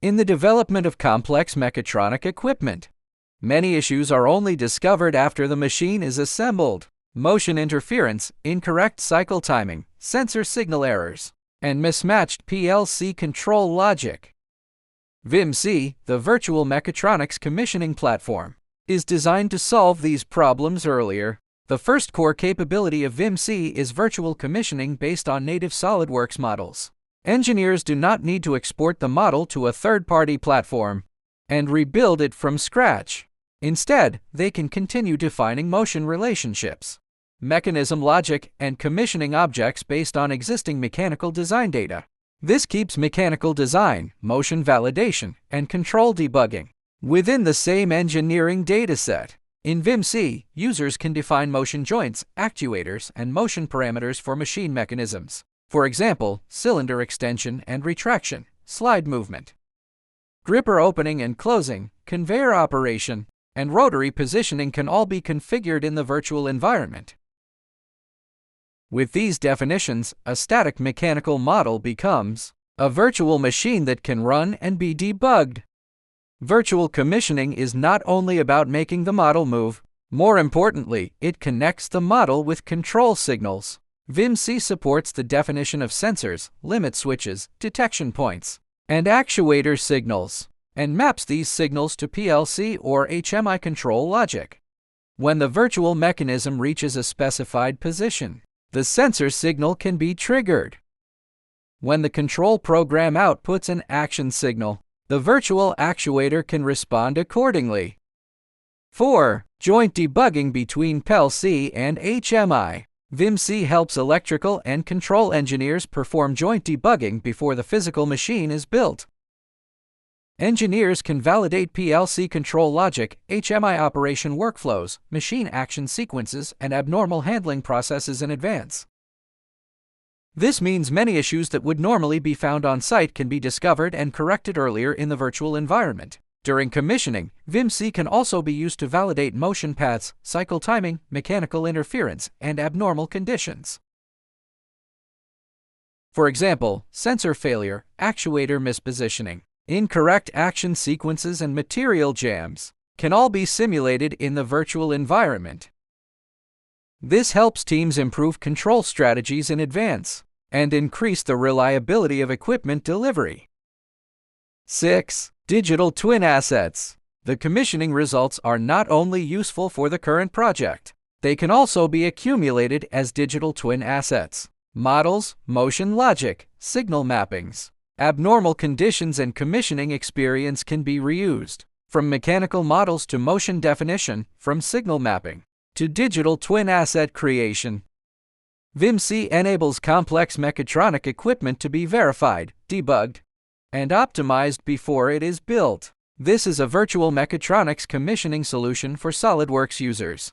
In the development of complex mechatronic equipment, many issues are only discovered after the machine is assembled. Motion interference, incorrect cycle timing, sensor signal errors, and mismatched PLC control logic. VIMC, the Virtual Mechatronics Commissioning Platform, is designed to solve these problems earlier. The first core capability of VIMC is virtual commissioning based on native SolidWorks models. Engineers do not need to export the model to a third-party platform and rebuild it from scratch. Instead, they can continue defining motion relationships, mechanism logic, and commissioning objects based on existing mechanical design data. This keeps mechanical design, motion validation, and control debugging within the same engineering dataset. In VIMC, users can define motion joints, actuators, and motion parameters for machine mechanisms. For example, cylinder extension and retraction, slide movement, gripper opening and closing, conveyor operation, and rotary positioning can all be configured in the virtual environment. With these definitions, a static mechanical model becomes a virtual machine that can run and be debugged. Virtual commissioning is not only about making the model move, more importantly, it connects the model with control signals. VIMC supports the definition of sensors, limit switches, detection points, and actuator signals, and maps these signals to PLC or HMI control logic. When the virtual mechanism reaches a specified position, the sensor signal can be triggered. When the control program outputs an action signal, the virtual actuator can respond accordingly. 4. Joint debugging between PLC and HMI. VIMC helps electrical and control engineers perform joint debugging before the physical machine is built. Engineers can validate PLC control logic, HMI operation workflows, machine action sequences, and abnormal handling processes in advance. This means many issues that would normally be found on site can be discovered and corrected earlier in the virtual environment. During commissioning, VIMC can also be used to validate motion paths, cycle timing, mechanical interference, and abnormal conditions. For example, sensor failure, actuator mispositioning, incorrect action sequences, and material jams can all be simulated in the virtual environment. This helps teams improve control strategies in advance and increase the reliability of equipment delivery. 6. Digital twin assets. The commissioning results are not only useful for the current project, they can also be accumulated as digital twin assets. Models, motion logic, signal mappings, abnormal conditions, and commissioning experience can be reused. From mechanical models to motion definition, from signal mapping to digital twin asset creation, VIMC enables complex mechatronic equipment to be verified, debugged, and optimized before it is built. This is a virtual mechatronics commissioning solution for SolidWorks users.